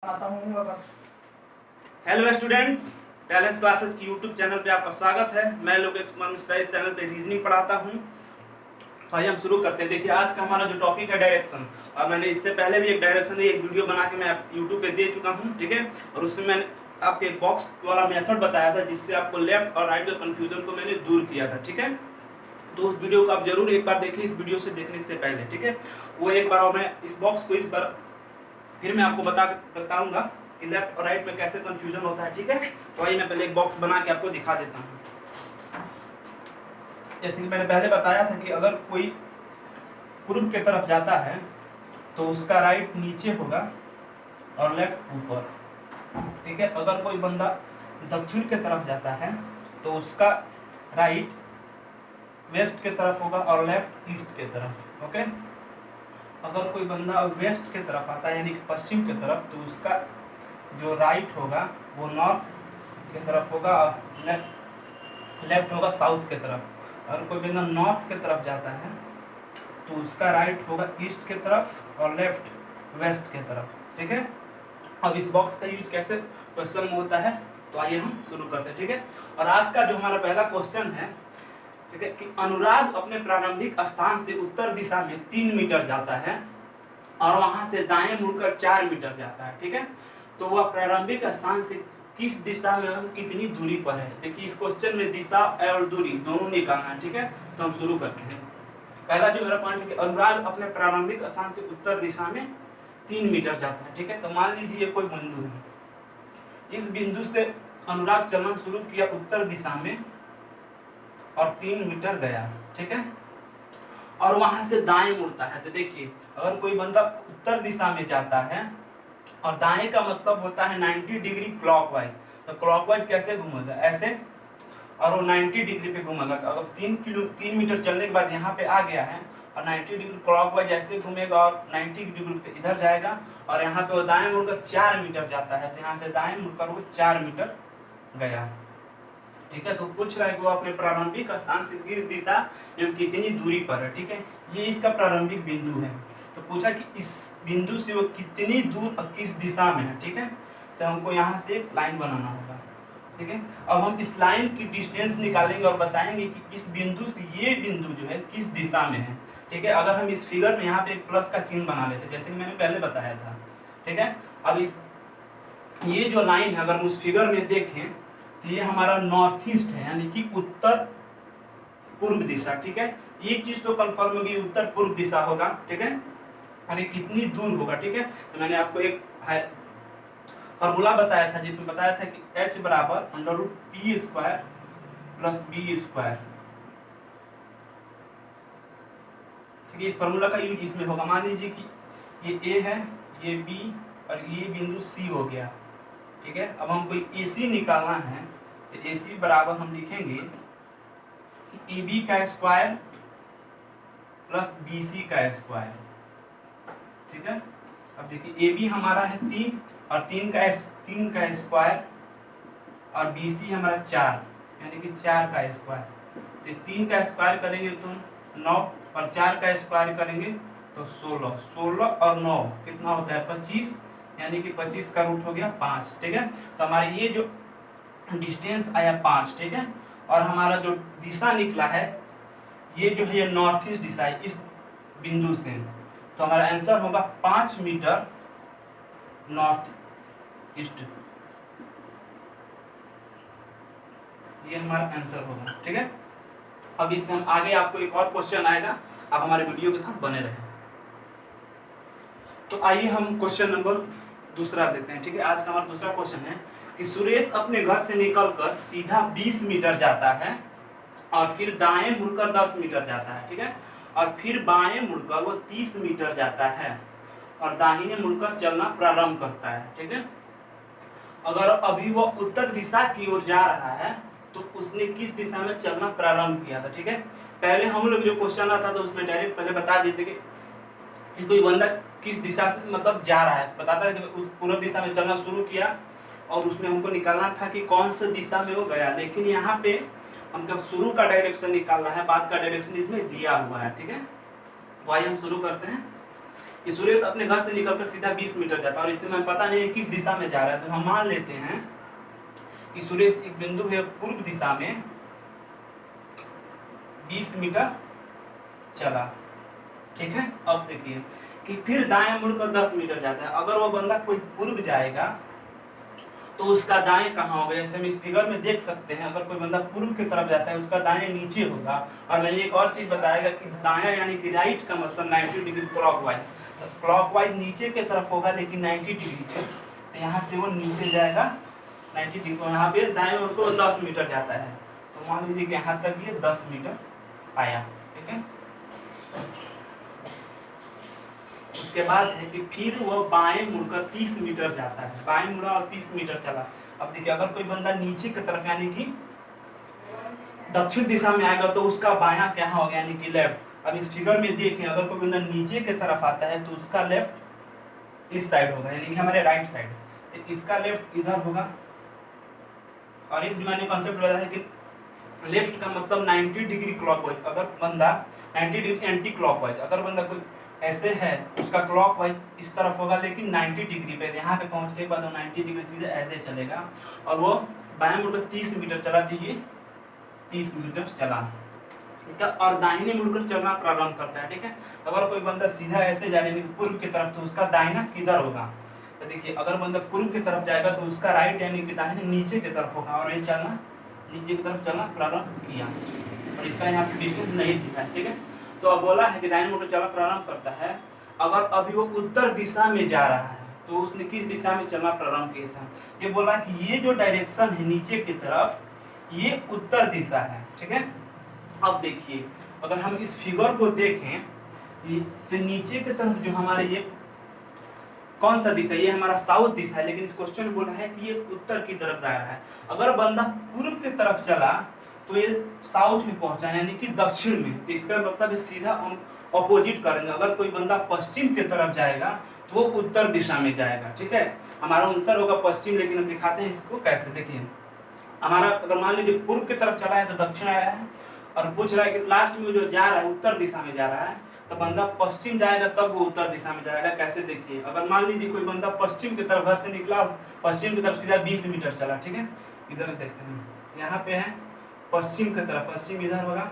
आता हूँ अगर। हेलो स्टूडेंट, टैलेंट क्लासेस की यूट्यूब चैनल पे आपका स्वागत है। मैं लोकेश कुमार मिश्रा इस चैनल पे रीजनिंग पढ़ाता हूँ। तो आइए हम शुरू करते हैं। देखिए आज का हमारा जो टॉपिक है डायरेक्शन, और मैंने इससे पहले भी एक डायरेक्शन एक वीडियो बना के मैं यूट्यूब पे दे चुका हूँ, ठीक है। और उसमें मैंने आपके एक बॉक्स वाला मेथड बताया था जिससे आपको लेफ्ट और राइट के कंफ्यूजन को मैंने दूर किया था, ठीक है। तो उस वीडियो को आप जरूर एक बार देखिए, इस वीडियो से देखने से पहले, ठीक है। वो एक बार, और मैं इस बॉक्स को इस बार फिर मैं आपको बताऊंगा कि लेफ्ट और राइट में कैसे कंफ्यूजन होता है, ठीक है। तो आइए मैं पहले एक बॉक्स बना के आपको दिखा देता हूँ। जैसे कि मैंने पहले बताया था कि अगर कोई पूर्व की तरफ जाता है तो उसका राइट नीचे होगा और लेफ्ट ऊपर, ठीक है। अगर कोई बंदा दक्षिण की तरफ जाता है तो उसका राइट वेस्ट की तरफ होगा और लेफ्ट ईस्ट की तरफ, ओके। अगर कोई बंदा वेस्ट की तरफ आता है यानी कि पश्चिम की तरफ, तो उसका जो राइट होगा वो नॉर्थ की तरफ होगा और लेफ्ट होगा साउथ की तरफ। अगर कोई बंदा नॉर्थ की तरफ जाता है तो उसका राइट होगा ईस्ट की तरफ और लेफ्ट वेस्ट की तरफ, ठीक है। अब इस बॉक्स का यूज कैसे क्वेश्चन में होता है, तो आइए हम शुरू करते हैं, ठीक है। और आज का जो हमारा पहला क्वेश्चन है, ठीक है, कि अनुराग अपने प्रारंभिक स्थान से उत्तर दिशा में 3 मीटर जाता है और वहां से दाएं मुड़कर 4 मीटर जाता है, ठीक है। तो वह प्रारंभिक स्थान से किस दिशा में हम कितनी दूरी पर है। देखिए इस क्वेश्चन में दिशा और दूरी दोनों निकालना है, ठीक है। तो हम शुरू करते हैं। पहला जो मेरा पॉइंट है कि अनुराग अपने प्रारंभिक स्थान से उत्तर दिशा में 3 मीटर जाता है, ठीक है। तो मान लीजिए कोई बिंदु है, इस बिंदु से अनुराग चलना शुरू किया उत्तर दिशा में और 3 मीटर गया, ठीक है। और वहां से दाएं मुड़ता है। तो देखिए अगर कोई बंदा उत्तर दिशा में जाता है और दाएं का मतलब होता है 90 डिग्री क्लॉकवाइज, तो क्लॉकवाइज कैसे घूमेगा, ऐसे, और वो 90 डिग्री पे घूमेगा। तो अगर 3 मीटर चलने के बाद यहाँ पे आ गया है और 90 डिग्री क्लॉकवाइज ऐसे घूमेगा और 90 डिग्री पे इधर जाएगा और यहाँ पे वो दाएं मुड़कर 4 मीटर जाता है। तो यहाँ से दाएं मुड़कर वो 4 मीटर गया, ठीक है। तो पूछ रहा है कि वो अपने प्रारंभिक स्थान से किस दिशा में कितनी दूरी पर है, ठीक है। ये इसका प्रारंभिक बिंदु है। तो पूछा कि इस बिंदु से वो कितनी दूर और किस दिशा में है, ठीक है। तो हमको यहाँ से एक लाइन बनाना होगा, ठीक है। अब हम इस लाइन की डिस्टेंस निकालेंगे और बताएंगे कि इस बिंदु से ये बिंदु जो है किस दिशा में है, ठीक है। अगर हम इस फिगर में यहाँ पे एक प्लस का चिन्ह बना लेते जैसे कि मैंने पहले बताया था, ठीक है। अब इस ये जो लाइन है अगर हम उस फिगर में देखें तो ये हमारा नॉर्थ ईस्ट है यानी कि उत्तर पूर्व दिशा, ठीक है। ये चीज तो कंफर्म होगी उत्तर पूर्व दिशा होगा, ठीक है। और ये कितनी दूर होगा, ठीक है। तो मैंने आपको एक फॉर्मूला बताया था जिसमें बताया था कि h बराबर √p² + b², ठीक है। इस फॉर्मूला का यूज इसमें होगा। मान लीजिए कि ये a है, ये b और ये बिंदु c हो गया, ठीक है। अब हमको AC निकालना है तो AC बराबर हम लिखेंगे कि AB का स्क्वायर प्लस BC का स्क्वायर, ठीक है। अब देखिए AB हमारा है 3 और 3 का स्क्वायर और BC हमारा 4 यानी कि 4 का स्क्वायर। तो 3 का स्क्वायर करेंगे तो 9 और 4 का स्क्वायर करेंगे तो 16। 16 और 9 कितना होता है 25, यानी कि 25 का रूट हो गया 5, ठीक है। तो हमारा ये जो डिस्टेंस आया 5, ठीक है। और हमारा जो दिशा निकला है ये जो है ये नॉर्थ ईस्ट दिशा है इस बिंदु से। तो हमारा आंसर होगा 5 मीटर नॉर्थ ईस्ट, ये हमारा आंसर होगा, ठीक है। अब इससे हम आगे आपको एक और क्वेश्चन आएगा, आप हमारे वीडियो के साथ बने रहें। तो आइए हम क्वेश्चन नंबर दूसरा देते हैं, ठीक है। आज का हमारा दूसरा क्वेश्चन है कि सुरेश अपने घर से निकलकर सीधा 20 मीटर जाता है और फिर दाएं मुड़कर 10 मीटर जाता है, ठीक है। और फिर बाएं मुड़कर वो 30 मीटर जाता है और दाहिने मुड़कर चलना प्रारंभ करता है, ठीक है। अगर अभी वो उत्तर दिशा की ओर जा रहा है तो उसने किस दिशा में चलना प्रारंभ किया था, ठीक है। पहले हम लोग जो क्वेश्चन आता था उसमें डायरेक्ट पहले बता देते कि कोई बंदा किस दिशा से मतलब जा रहा है, बताता है कि पूर्व दिशा में चलना शुरू किया और उसमें हमको निकालना था कि कौन सी दिशा में वो गया। लेकिन यहाँ पे हमको शुरू का डायरेक्शन निकालना है, बाद का डायरेक्शन इसमें दिया हुआ है, ठीक है। तो आइए हम शुरू करते हैं। कि सुरेश अपने घर से निकलकर सीधा 20 मीटर जाता है और इसमें पता नहीं है किस दिशा में जा रहा है, तो हम मान लेते हैं कि सुरेश एक बिंदु है पूर्व दिशा में 20 मीटर चला, ठीक है। अब देखिए कि फिर दाएं मुड़कर 10 मीटर जाता है। अगर वो बंदा कोई पूर्व जाएगा तो उसका दाएं कहाँ होगा, जैसे हम इस फिगर में देख सकते हैं, अगर कोई बंदा पूर्व की तरफ जाता है उसका दाएं नीचे होगा। और मैंने एक और चीज बताएगा कि दायां यानी कि राइट का मतलब 90 डिग्री क्लॉकवाइज, क्लॉकवाइज नीचे की तरफ होगा लेकिन 90 डिग्री पे, तो यहाँ से वो नीचे जाएगा 90 डिग्री, यहाँ पे दाएं ओर को 10 मीटर जाता है, तो मान लीजिए कि यहाँ तक ये 10 मीटर आया, ठीक है। उसके बाद है कि फिर वो बाएं मुड़कर 30 मीटर जाता है, बाएं मुड़ा और 30 मीटर चला। अब देखिए अगर कोई बंदा नीचे की तरफ यानी कि दक्षिण दिशा में आएगा तो उसका बायां क्या होगा यानी कि लेफ्ट। अब इस फिगर में देखें अगर कोई बंदा नीचे की तरफ आता है तो उसका लेफ्ट इस साइड होगा यानी कि हमारे राइट साइड, तो इसका लेफ्ट इधर होगा। और एक मैंने कॉन्सेप्ट बताया है कि लेफ्ट का मतलब 90 डिग्री क्लॉकवाइज, अगर बंदा 90 डिग्री एंटी क्लॉकवाइज, अगर बंदा कोई ऐसे है उसका क्लॉकवाइज इस तरफ होगा लेकिन 90 डिग्री पे, यहाँ पे पहुंचने के बाद वो 90 डिग्री सीधे ऐसे चलेगा और वो बाएं मुड़कर 30 मीटर चला, तो ये 30 मीटर चला, ठीक है। और दाहिने मुड़कर चलना प्रारंभ करता है, ठीक है। अगर कोई बंदा सीधा ऐसे जा रहा है पूर्व की तरफ तो उसका दाहिना किधर होगा, तो देखिए अगर बंदा पूर्व की तरफ जाएगा तो उसका राइट यानी कि दाहिने नीचे की तरफ होगा, और ये चलना नीचे की तरफ चलना प्रारंभ किया और इसका यहाँ पे डिस्टेंस नहीं दिखा है, ठीक है। तो अब बोला है कि दाहिने मुड़कर चलना प्रारंभ करता है। अगर अभी वो उत्तर दिशा में जा रहा है तो उसने किस दिशा में चलना प्रारंभ किया था, ये बोला कि ये जो डायरेक्शन है नीचे की तरफ ये उत्तर दिशा है, ठीक है। अब देखिए अगर हम इस फिगर को देखें तो नीचे की तरफ जो हमारे ये कौन सा दिशा, ये हमारा साउथ दिशा है, लेकिन इस क्वेश्चन में बोला है कि ये उत्तर की तरफ जा रहा है। अगर बंदा पूर्व की तरफ चला तो ये साउथ में पहुंचा यानी कि दक्षिण में, तो इसका मतलब है सीधा ऑपोजिट करेंगे। अगर कोई बंदा पश्चिम की तरफ जाएगा तो वो उत्तर दिशा में जाएगा, ठीक है। हमारा आंसर होगा पश्चिम, लेकिन हम दिखाते हैं इसको कैसे। देखिए हमारा अगर मान लीजिए पूर्व की तरफ चला है तो दक्षिण आया है, और पूछ रहा है कि लास्ट में जो जा रहा है उत्तर दिशा में जा रहा है, तो बंदा पश्चिम जाएगा तब वो उत्तर दिशा में जाएगा। कैसे देखिए, अगर मान लीजिए कोई बंदा पश्चिम की तरफ घर से निकला, पश्चिम की तरफ सीधा 20 मीटर चला, ठीक है। इधर से देखते हैं, यहाँ पे है पश्चिम की तरफ, पश्चिम इधर होगा,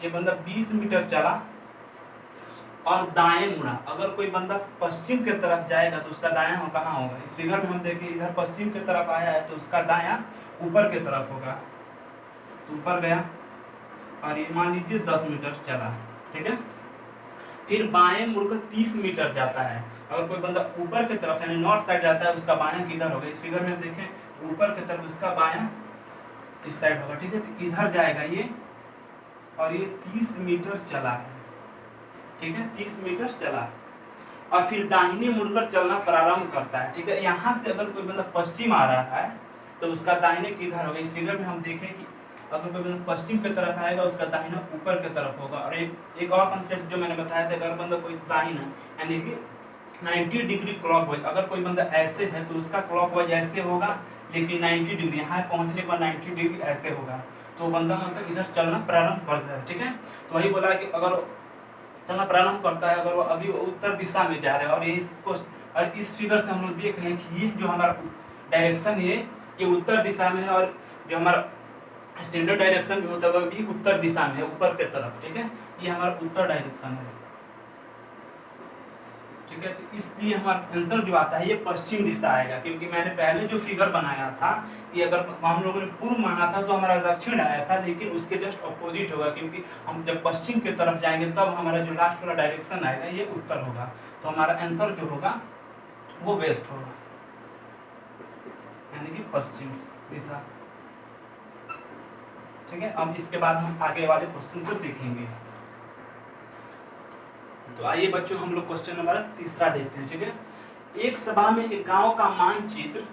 ये बंदा 20 मीटर चला और दाएं मुड़ा। अगर कोई बंदा पश्चिम की तरफ जाएगा तो उसका दायां हो कहाँ होगा, इस फिगर में हम देखें इधर पश्चिम की तरफ आया है तो उसका दायां ऊपर की तरफ होगा, तो ऊपर गया और ये मान लीजिए 10 मीटर चला, ठीक है। फिर बाएं मुड़कर 30 मीटर जाता है। अगर कोई बंदा ऊपर की तरफ यानी नॉर्थ साइड जाता है उसका बायां किधर होगा, इस फिगर में देखें ऊपर की तरफ उसका बायां इस साइड होगा, ठीक है। तो इधर जाएगा ये और ये 30 मीटर चला है, ठीक है, 30 मीटर चला और फिर दाहिने मुड़कर चलना प्रारंभ करता है, ठीक है। यहाँ से अगर कोई बंदा पश्चिम आ रहा है तो उसका दाहिने किधर होगा, इस फिगर में हम देखें कि अगर कोई बंदा पश्चिम की तरफ आएगा उसका दाहिना ऊपर की तरफ होगा। और एक और कंसेप्ट जो मैंने बताया था, अगर बंदा कोई दाहिना यानी कि 90 डिग्री क्लॉकवाइज, अगर कोई बंदा ऐसे है तो उसका क्लॉकवाइज ऐसे होगा, लेकिन 90 डिग्री यहाँ पहुँचने पर 90 डिग्री ऐसे होगा, तो बंदा मतलब इधर चलना प्रारंभ करता है, ठीक है। तो वही बोला कि अगर चलना प्रारंभ करता है, अगर वो अभी उत्तर दिशा में जा रहा है, और इस फिगर से हम लोग देख रहे हैं कि ये जो हमारा डायरेक्शन है ये उत्तर दिशा में है, और जो हमारा स्टैंडर्ड डायरेक्शन भी होता है वो भी उत्तर दिशा में है, ऊपर की तरफ, ठीक है। ये हमारा उत्तर डायरेक्शन है, ठीक है। तो इसलिए हमारा आंसर जो आता है ये पश्चिम दिशा आएगा, क्योंकि मैंने पहले जो फिगर बनाया था कि अगर हम लोगों ने पूर्व माना था तो हमारा दक्षिण आया था, लेकिन उसके जस्ट अपोजिट होगा, क्योंकि हम जब पश्चिम की तरफ जाएंगे तब हमारा जो लास्ट वाला डायरेक्शन आएगा ये उत्तर होगा। तो हमारा आंसर जो होगा वो वेस्ट होगा, यानी कि पश्चिम दिशा, ठीक है। अब इसके बाद हम आगे वाले क्वेश्चन को देखेंगे। तो आइए बच्चों हम लोग क्वेश्चन नंबर 3 देखते हैं, ठीक है। एक सभा में एक गांव का मानचित्र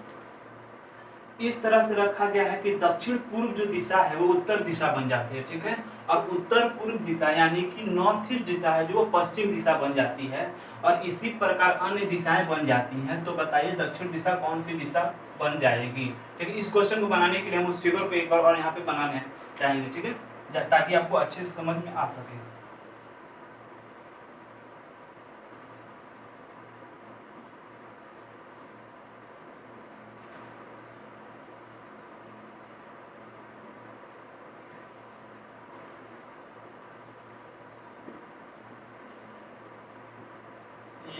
इस तरह से रखा गया है कि दक्षिण पूर्व जो दिशा है वो उत्तर दिशा बन जाती है, ठीक है, और उत्तर पूर्व दिशा यानी कि नॉर्थ ईस्ट दिशा है जो वो पश्चिम दिशा बन जाती है, और इसी प्रकार अन्य दिशाएं बन जाती हैं। तो बताइए दक्षिण दिशा कौन सी दिशा बन जाएगी, ठीक है। इस क्वेश्चन को बनाने के लिए हम उस फिगर को एक बार और यहाँ पे बनाने चाहेंगे, ठीक है, ताकि आपको अच्छे से समझ में आ सके।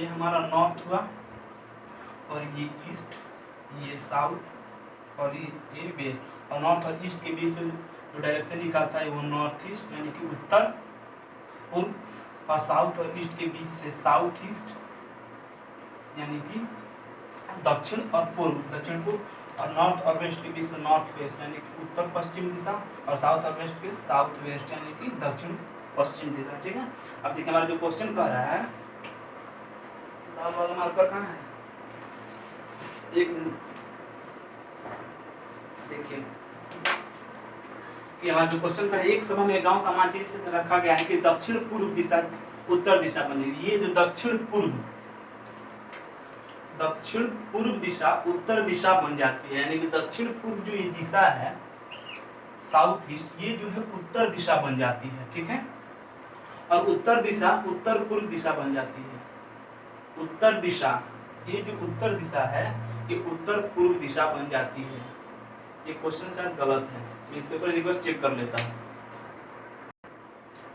ये हमारा नॉर्थ हुआ, और ये ईस्ट, ये साउथ, और ये वेस्ट। और नॉर्थ और ईस्ट के बीच से जो डायरेक्शन निकलता है वो नॉर्थ ईस्ट यानी कि उत्तर पूर्व, और साउथ और ईस्ट के बीच से साउथ ईस्ट यानी कि दक्षिण और पूर्व, दक्षिण पूर्व, और नॉर्थ और वेस्ट के बीच से नॉर्थ वेस्ट यानी कि उत्तर पश्चिम दिशा, और साउथ और वेस्ट के साउथ वेस्ट यानी कि दक्षिण पश्चिम दिशा। ठीक है, अब देखिए हमारा जो क्वेश्चन कह रहा है, लाल वाला मार्कर कहाँ है, एक मिनट देखिए कि हमारा जो क्वेश्चन पर एक समय में गांव का मानचित्र रखा गया है कि दक्षिण पूर्व दिशा उत्तर दिशा बन जाएगी। ये जो दक्षिण पूर्व दिशा उत्तर दिशा बन जाती है, यानी कि दक्षिण पूर्व जो ये दिशा है साउथ ईस्ट, ये जो है उत्तर दिशा बन जाती है। ठीक है, और उत्तर दिशा उत्तर पूर्व दिशा बन जाती है। उत्तर दिशा, ये जो उत्तर दिशा है ये उत्तर पूर्व दिशा बन जाती है। ये क्वेश्चन शायद गलत है, मैं इस पेपर एक बार चेक कर लेता हूँ।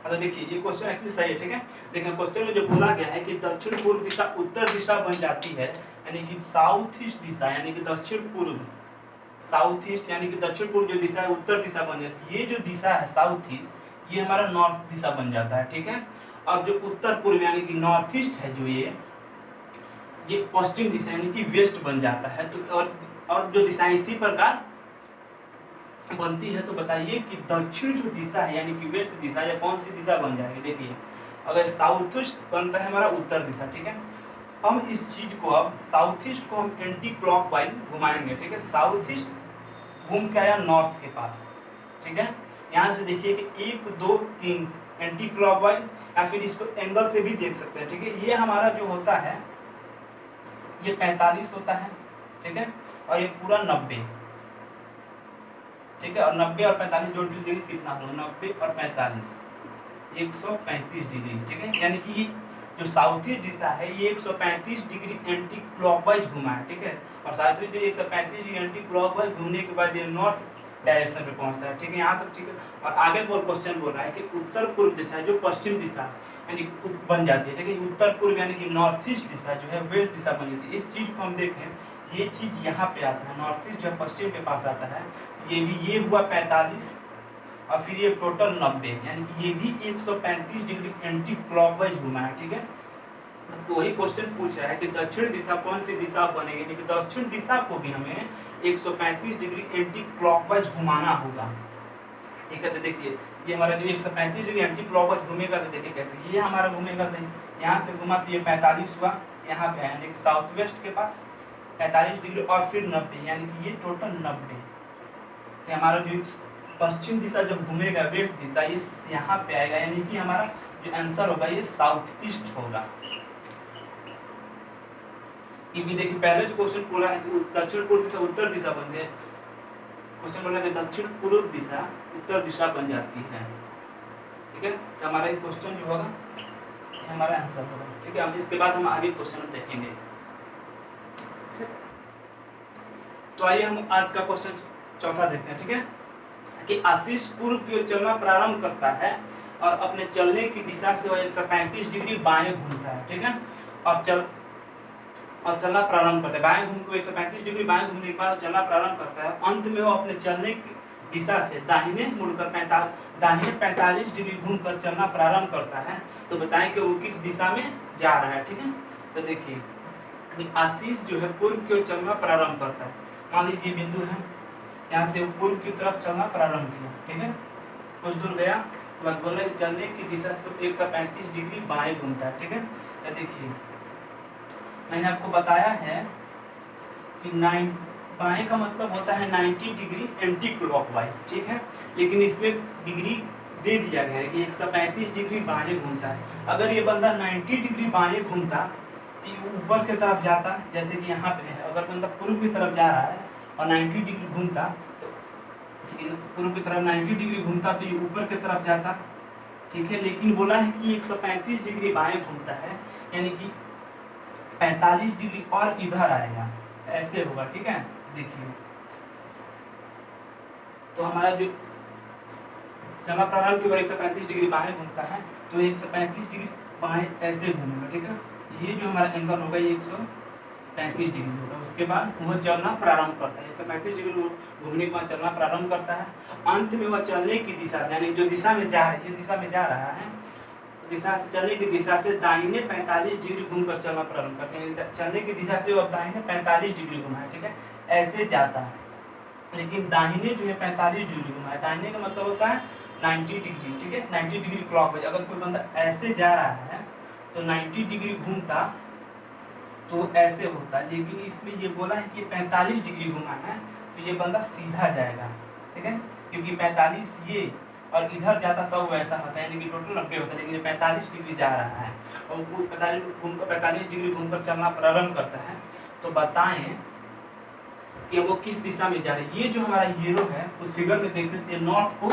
अच्छा देखिए ये क्वेश्चन एक्चुअली सही है। ठीक है, देखिए क्वेश्चन में जो बोला गया है कि दक्षिण पूर्व दिशा उत्तर दिशा बन जाती है, यानी कि साउथ ईस्ट दिशा यानी कि दक्षिण पूर्व, साउथ ईस्ट यानी कि दक्षिण पूर्व जो दिशा है उत्तर दिशा बन जाती है। ये जो दिशा है साउथ ईस्ट ये हमारा नॉर्थ दिशा बन जाता है। ठीक है, और जो उत्तर पूर्व यानी कि नॉर्थ ईस्ट है जो ये पश्चिम दिशा यानी कि वेस्ट बन जाता है। तो और जो दिशा इसी प्रकार बनती है, तो बताइए कि दक्षिण जो दिशा है यानी कि वेस्ट दिशा या कौन सी दिशा बन जाएगी। देखिए अगर साउथ ईस्ट बनता है हमारा उत्तर दिशा, ठीक है, हम इस चीज को अब साउथ ईस्ट को हम एंटी क्लॉकवाइज घुमाएंगे। ठीक है, साउथ ईस्ट घूम के आया नॉर्थ के पास। ठीक है, यहाँ से देखिए कि 1 2 3 एंटी क्लॉकवाइज, या फिर इसको एंगल से भी देख सकते हैं। ठीक है, ये हमारा जो होता है ये 45 होता है। ठीक है, और ये पूरा 90। ठीक है, और 90 और 45 जोड़ डिग्री कितना हो, 90 और 45 135 डिग्री। ठीक है, यानी कि जो साउथ ईस्ट दिशा है ये 135 डिग्री एंटी क्लॉकवाइज घुमा है। ठीक है, और south east 135 degree anti clockwise घूमने के बाद ये नॉर्थ डायरेक्शन पे पहुंचता है। ठीक है, यहाँ तक ठीक है। और आगे क्वेश्चन बोल रहा है कि उत्तर पूर्व दिशा जो पश्चिम दिशा यानी बन जाती है। ठीक है, उत्तर पूर्व यानी कि नॉर्थ ईस्ट दिशा जो है वेस्ट दिशा बन जाती है। इस चीज को हम देखें, ये चीज यहाँ पे आता है, नॉर्थ ईस्ट जो पश्चिम के पास आता है, ये हुआ 45 और फिर ये टोटल 90, यानी कि ये भी 135 डिग्री एंटी क्लॉकवाइज घुमा है। ठीक है, तो वही क्वेश्चन पूछ रहा है कि दक्षिण दिशा कौन सी दिशा बनेगी, यानी कि दक्षिण दिशा को भी हमें 135 डिग्री एंटी क्लॉकवाइज घुमाना होगा। ठीक है, तो देखिए ये हमारा जो 135 डिग्री एंटी क्लॉकवाइज घूमेगा, तो देखिए कैसे ये हमारा घूमेगा, तो यहाँ से घुमा तो ये 45 हुआ, यहाँ पे यानी कि साउथ वेस्ट के पास 45 डिग्री और फिर 90, यानी कि ये टोटल 90। तो हमारा जो पश्चिम दिशा जब घूमेगा वेस्ट दिशा ये यहाँ पे आएगा, यानी कि हमारा जो आंसर होगा ये साउथ ईस्ट होगा। क्योंकि देखिए पहले जो क्वेश्चन पूरा है कि दक्षिण पूर्व दिशा उत्तर दिशा बन जाए, क्वेश्चन बोला कि दक्षिण पूर्व दिशा उत्तर दिशा बन जाती है। ठीक है, तो हमारा ये क्वेश्चन जो होगा ये हमारा आंसर होगा। ठीक है, अब इसके बाद हम आगे क्वेश्चन देखेंगे। तो आइए हम आज का क्वेश्चन चौथा देखते हैं। ठीक है, कि आशीष पूर्व की ओर चलना प्रारंभ करता है और अपने चलने की दिशा से वह 135 डिग्री बाएं घूमता है। ठीक है, और चलना प्रारंभ करता है, बाएं घूम के 135 डिग्री बाएं घूमने के बाद चलना प्रारंभ करता है। अंत में वो अपने चलने की दिशा से दाहिने मुड़कर 45 डिग्री घूमकर चलना प्रारंभ करता है। तो बताएं कि वो किस दिशा में जा रहा है। ठीक है, तो देखिए आशीष जो है पूर्व की ओर चलना प्रारंभ करता है। मान लीजिए बिंदु है, यहाँ से पूर्व की तरफ चलना प्रारंभ किया। ठीक है, कुछ दूर गया तो बस बोला कि चलने की दिशा से 135 डिग्री बाएं घूमता है। ठीक है, तो देखिए मैंने आपको बताया है कि बाएं का मतलब होता है 90 डिग्री एंटी क्लॉकवाइज। ठीक है, लेकिन इसमें डिग्री दे दिया गया है कि 135 डिग्री बाएं घूमता है। अगर ये बंदा 90 डिग्री बाएं घूमता तो ये ऊपर की तरफ जाता, जैसे कि यहाँ पे है। अगर बंदा पूर्व की तरफ जा रहा है और 90 डिग्री घूमता, तो पूर्व की तरफ 90 डिग्री घूमता तो ये ऊपर की तरफ जाता। ठीक है, लेकिन बोला है कि 135 डिग्री बाएं घूमता है, यानी कि 45 डिग्री और इधर आएगा, ऐसे होगा। ठीक है, देखिए तो हमारा जो चलना प्रारंभ की ओर 135 डिग्री बाएं घूमता है, तो 135 डिग्री बाएं ऐसे घूमेगा। ठीक है, ये जो हमारा एंगल होगा ये 135 डिग्री होगा। उसके बाद वह चलना प्रारंभ करता है, 135 डिग्री घूमने के बाद चलना प्रारंभ करता है। अंत में वह चलने की दिशा यानी जो दिशा में जा रहा है, ये दिशा में जा रहा है, दिशा से चलने की दिशा से दाहिने 45 डिग्री घूमकर चलना प्रारंभ करते हैं। चलने की दिशा से वो दाहिने 45 डिग्री घुमाए, ठीक है, ऐसे जाता है। लेकिन दाहिने जो है 45 डिग्री घुमाए, दाहिने का मतलब होता है 90 डिग्री, ठीक है, 90 डिग्री क्लॉकवाइज। अगर कोई बंदा ऐसे जा रहा है तो 90 डिग्री घूमता तो ऐसे होता, लेकिन इसमें ये बोला है कि 45 डिग्री घुमाना है तो ये बंदा सीधा जाएगा, ठीक है, क्योंकि 45 ये और इधर जाता तो वैसा होता है, यानी कि टोटल 90 होता है, लेकिन 45 डिग्री जा रहा है और 45 डिग्री घूमकर चलना प्रारंभ करता है। तो बताएं कि वो किस दिशा में जा रहा है। ये जो हमारा हीरो है उस फिगर में देखते हैं नॉर्थ को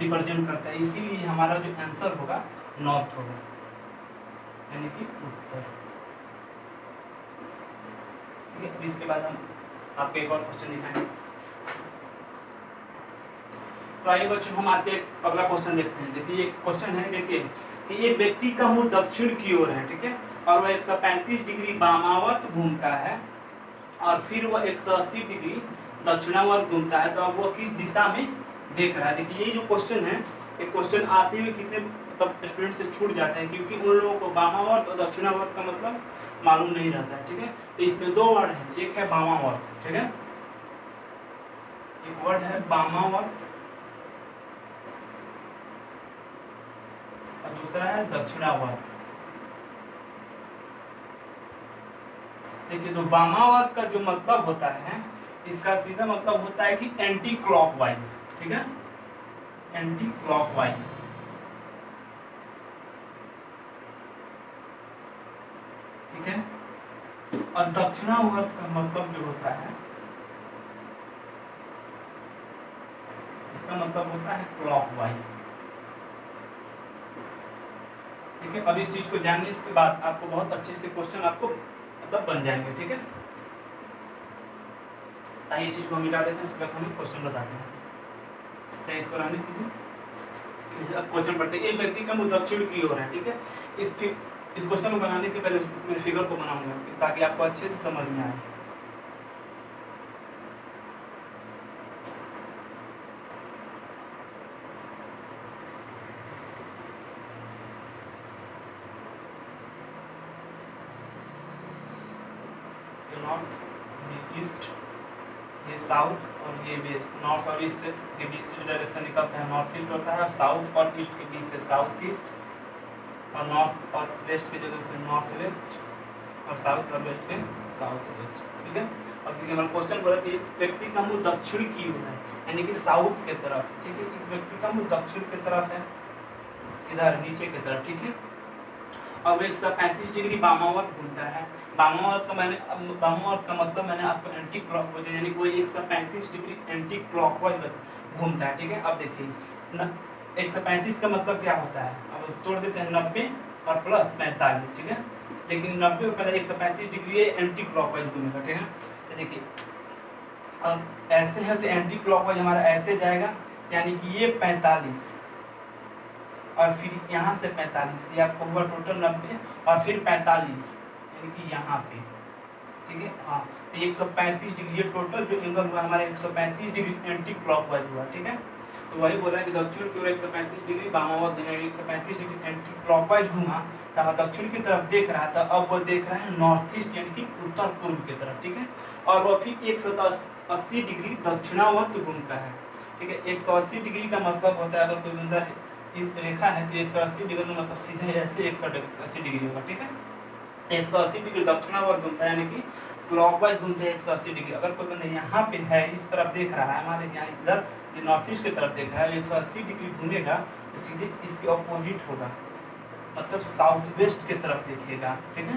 रिप्रेजेंट करता है, इसीलिए हमारा जो आंसर होगा नॉर्थ होगा, यानी कि उत्तर। ठीक है, इसके बाद हम आपको एक और क्वेश्चन दिखाएंगे। तो आइए बच्चों हम आज के अगला क्वेश्चन देखते हैं। देखिए ये क्वेश्चन है, देखिए कि एक व्यक्ति का मुंह दक्षिण की ओर है, ठीक है, और वह 135 डिग्री वामावर्त घूमता है और फिर वह 180 डिग्री दक्षिणावर्त घूमता है। तो अब वह किस दिशा में देख रहा है। देखिए ये जो क्वेश्चन है, ये क्वेश्चन आते हुए कितने मतलब स्टूडेंट से छूट जाते हैं, क्योंकि उन लोगों को वामावर्त और दक्षिणावर्त का मतलब मालूम नहीं रहता है, ठीक है। तो इसमें दो वर्ड है, एक है वामावर्त, ठीक है, एक वर्ड है वामावर्त और दूसरा है दक्षिणावर्त। देखिए तो वामावर्त का जो मतलब होता है, इसका सीधा मतलब होता है कि एंटी क्लॉकवाइज, ठीक है, एंटी क्लॉकवाइज। ठीक है, और दक्षिणावर्त का मतलब जो होता है, इसका मतलब होता है क्लॉकवाइज। ठीक है, अब इस चीज को जानने के बाद आपको बहुत अच्छे से क्वेश्चन आपको मतलब बन जाएंगे, ठीक है। आइए इस चीज को हम मिटा देते हैं, उसके बाद हम क्वेश्चन बताते हैं। चाहे इसको रहने दीजिए। अब क्वेश्चन पढ़ते हैं। एक व्यक्ति का मुंह दक्षिण की ओर है, ठीक है। इस क्वेश्चन को बनाने के पहले मैं फिगर को बनाऊंगा ताकि आपको अच्छे से समझ में आए। नॉर्थ, ये ईस्ट, ये साउथ और ये वेस्ट। नॉर्थ और ईस्ट के बीच से डायरेक्शन निकलता है नॉर्थ ईस्ट होता है, और साउथ और ईस्ट के बीच से साउथ ईस्ट, और नॉर्थ और वेस्ट की जगह से नॉर्थ वेस्ट, और साउथ और वेस्ट के साउथ वेस्ट, ठीक है। अब देखिए हमारा क्वेश्चन बोला कि व्यक्ति का मुंह दक्षिण की ओर है, यानी कि साउथ के तरफ, ठीक है। एक व्यक्ति का मुंह दक्षिण की तरफ है, इधर नीचे की तरफ, ठीक है। अब 135 डिग्री वामावर्त घूमता है। वामावर्त का मतलब मैंने आपको एंटी क्लॉकवाइज, यानी कोई 135 डिग्री एंटी क्लॉकवाइज घूमता है, ठीक है। अब देखिए 135 का मतलब क्या होता है, अब तोड़ देते हैं 90 और प्लस 45, ठीक है। लेकिन 90 और पहले 135 डिग्री एंटी क्लॉकवाइज घूमेगा, ठीक है। तो देखिए अब ऐसे है तो एंटी क्लॉकवाइज हमारा ऐसे जाएगा, यानी कि ये 45 और फिर यहाँ से 45, ये आपको हुआ टोटल 90 और फिर 45, यानी कि यहाँ पे, ठीक है। हाँ, तो 135 डिग्री टोटल जो एंगल हुआ हमारा 135 डिग्री एंटी क्लॉकवाइज हुआ, ठीक है। तो वही बोला कि दक्षिण की ओर 135 डिग्री वामावर्त 135 डिग्री एंटी क्लॉकवाइज घूमा, तो दक्षिण की तरफ देख रहा था। अब वो देख रहा है नॉर्थ ईस्ट, यानी कि उत्तर पूर्व की तरफ, ठीक है। और वह फिर 180 डिग्री दक्षिणावर्त घूमता है, ठीक है। 180 डिग्री का मतलब होता है, अगर कोई बंदा रेखा है तो 180 डिग्री का मतलब सीधे ऐसे 180 डिग्री होगा, ठीक है। 180 डिग्री दक्षिणावर्त घूमता है, यानी कि क्लॉकवाइज घूमते हैं 180 डिग्री। अगर कोई बंदा यहाँ पे है, इस तरफ देख रहा है, हमारे यहाँ इधर नॉर्थ ईस्ट की तरफ देख रहा है, 180 डिग्री घूमेगा तो सीधे इसके ऑपोजिट होगा, मतलब साउथ वेस्ट की तरफ देखिएगा, ठीक है।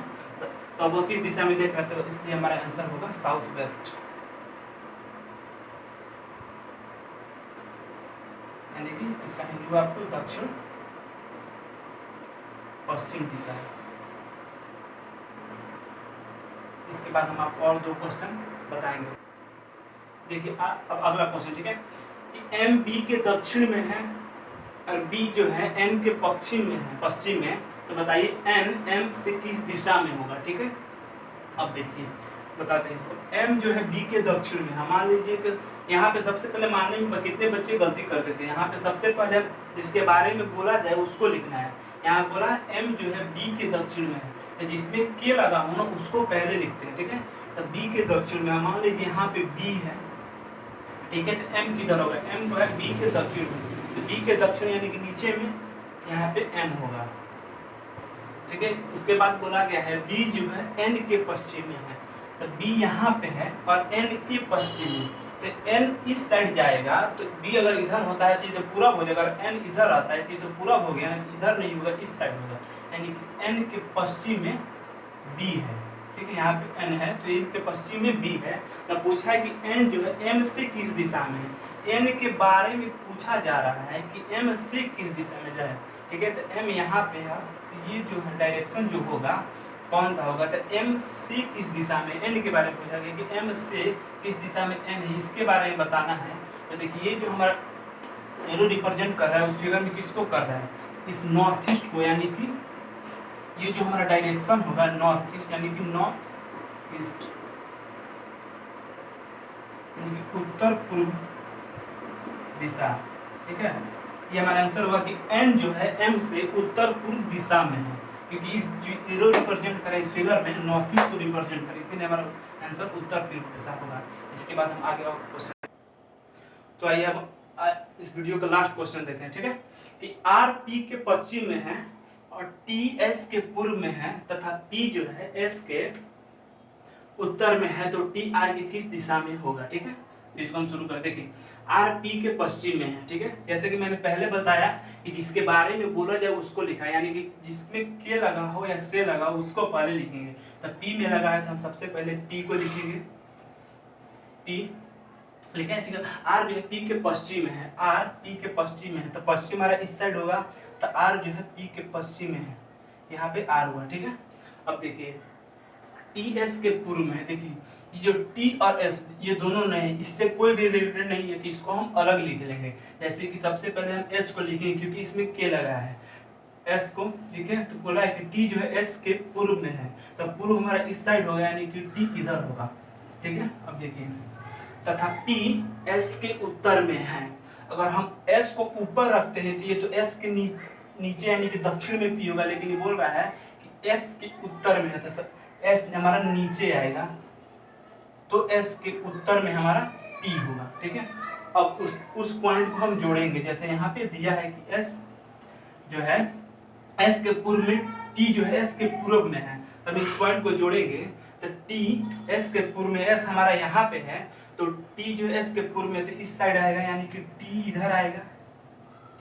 तो वो किस दिशा में देख रहा है, तो इसलिए हमारा आंसर होगा साउथ वेस्ट, यानी कि इसका हिंदी आपको दक्षिण पश्चिम दिशा है। इसके बाद हम आपको और दो क्वेश्चन बताएंगे। देखिए अब अगला क्वेश्चन, ठीक है, कि एम बी के दक्षिण में है और बी जो है एन के पश्चिम में है, तो बताइए एन एम से किस दिशा में होगा, ठीक है। अब देखिए बताते हैं इसको, एम जो है बी के दक्षिण में है। मान लीजिए कि यहाँ पे सबसे पहले मानने में कितने बच्चे गलती करते थे, यहाँ पे सबसे पहले जिसके बारे में बोला जाए उसको लिखना है। यहाँ बोला एम जो है बी के दक्षिण में है, तो जिसमें के लगा हो ना उसको पहले लिखते हैं, ठीक है। तो बी के दक्षिण में, मान लीजिए यहाँ पे बी है, ठीक है। तो एम किधर होगा, एम जो है बी के दक्षिण में, तो बी के दक्षिण यानी कि नीचे में यहाँ पे एम होगा, ठीक है। उसके बाद बोला गया है बी जो है एन के पश्चिम में है, तो बी यहाँ पे है और एन के पश्चिम में, तो एन इस साइड जाएगा, तो बी अगर इधर होता है तो ये तो पूरा हो जाएगा, अगर एन इधर आता है तो ये तो पूरा हो गया, इधर नहीं होगा इस साइड होगा, यानी कि एन के पश्चिम में बी है, ठीक है। यहाँ पे एन है तो इनके पश्चिम में बी है। तो पूछा है कि एन जो है एम से किस दिशा में है, एन के बारे में पूछा जा रहा है कि एम से किस दिशा में जाए, ठीक है। तो एम यहाँ पे है, तो ये जो है डायरेक्शन जो होगा कौन सा होगा, तो एम से किस दिशा में, एन के बारे में पूछा गया कि एम से किस दिशा में एन है, इसके बारे में बताना है। तो देखिए ये जो हमारा एरो रिप्रेजेंट कर रहा है उस फिगर में किसको कर रहा है, इस नॉर्थ ईस्ट को, यानी कि ये जो हमारा डायरेक्शन होगा नॉर्थ ईस्ट, यानी कि नॉर्थ ईस्ट, यानी कि उत्तर पूर्व दिशा, ठीक है। ये हमारा आंसर होगा कि एन जो है एम से उत्तर पूर्व दिशा में है, क्योंकि इस जो एरो रिप्रेजेंट करे इस फिगर में नॉर्थ ईस्ट को रिप्रेजेंट करे, इसीलिए हमारा आंसर उत्तर पूर्व दिशा होगा। इसके बाद हम आगे और क्वेश्चन, तो आइए हम इस वीडियो का लास्ट क्वेश्चन देते हैं, ठीक है। कि आर पी के पश्चिम में है और टी एस के पूर्व में है तथा पी जो है एस के उत्तर में है, तो टी आर की किस दिशा में होगा, ठीक है। तो इसको हम शुरू कर, देखिए आर पी के पश्चिम में है, ठीक है। जैसे कि मैंने पहले बताया कि जिसके बारे में बोला जाए उसको लिखा है, यानी कि जिसमें के लगा हो या से लगा हो उसको पहले लिखेंगे। तो पी में लगा है तो हम सबसे पहले पी को लिखेंगे, पी लिखे, ठीक है। आर जो है पी के पश्चिम में है, आर पी के पश्चिम में है, तो पश्चिम हमारा इस साइड होगा, तो आर जो है पी के पश्चिम में है, यहाँ पे आर हुआ, ठीक है। अब देखिए टी एस के पूर्व में है, देखिए ये जो टी और एस ये दोनों नहीं, इससे कोई भी रिलेटेड नहीं है, तो इसको हम अलग लिख लेंगे। जैसे कि सबसे पहले हम एस को लिखेंगे क्योंकि इसमें के लगा है, एस को लिखे, तो बोला है कि टी जो है एस के पूर्व में है, तो पूर्व हमारा इस साइड होगा, यानी कि टी इधर होगा, ठीक है। अब देखिए तथा पी एस के उत्तर में है, अगर हम एस को ऊपर रखते हैं तो ये तो एस के नीचे यानी कि दक्षिण में पी होगा, लेकिन ये बोल रहा है कि एस के उत्तर में है, तो एस हमारा नीचे आएगा, तो एस के उत्तर में हमारा पी होगा, ठीक है। अब उस पॉइंट को हम जोड़ेंगे, जैसे यहाँ पे दिया है कि एस जो है एस के पूर्व में, टी जो है एस के पूर्व में है, तब इस पॉइंट को जोड़ेंगे, तो टी एस के पूर्व में, एस हमारा यहाँ पे है, तो टी जो है एस के पूर्व में, तो इस साइड आएगा, यानी कि टी इधर आएगा,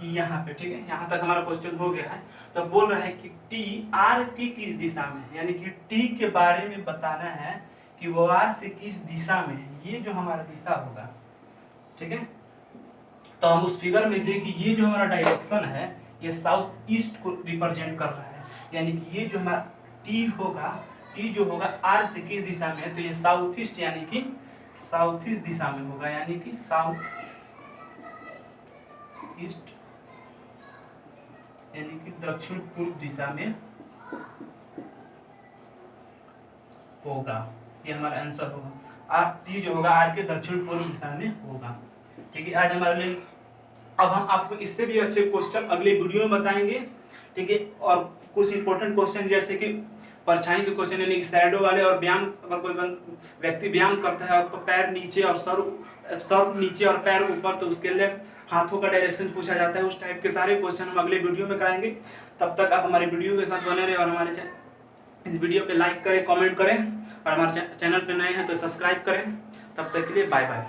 टी यहाँ पे, ठीक है। यहाँ तक हमारा क्वेश्चन हो गया है। तो बोल रहा है कि टी आर की किस दिशा में है, यानी कि टी के बारे में बताना है कि वो आर से किस दिशा में है, ये जो हमारा दिशा होगा, ठीक है। तो हम उस फिगर में देखिए ये जो हमारा डायरेक्शन है ये साउथ ईस्ट को रिप्रेजेंट कर रहा है, यानी कि ये जो हमारा टी होगा, टी जो होगा आर से किस दिशा में है, तो ये साउथ ईस्ट, यानी कि साउथ ईस्ट दिशा में होगा, यानी कि साउथ ईस्ट, यानी कि दक्षिण पूर्व दिशा में होगा, ये हमारा आंसर होगा। आर टी जो होगा आर के दक्षिण पूर्व दिशा में होगा, ठीक है। आज हमारे लिए, अब हम आपको इससे भी अच्छे क्वेश्चन अगले वीडियो में बताएंगे, ठीक है। और कुछ इंपॉर्टेंट क्वेश्चन जैसे कि परछाई के क्वेश्चन, यानी कि शैडो वाले, और व्यायाम, अगर कोई व्यक्ति व्यायाम करता है और पैर नीचे और सर नीचे और पैर ऊपर, तो उसके लेफ्ट हाथों का डायरेक्शन पूछा जाता है, उस टाइप के सारे क्वेश्चन हम अगले वीडियो में कराएंगे। तब तक आप हमारे वीडियो के साथ बने रहे और हमारे इस वीडियो पे लाइक करें, कमेंट करें, और हमारे चैनल पे नए हैं तो सब्सक्राइब करें। तब तक के लिए बाय बाय।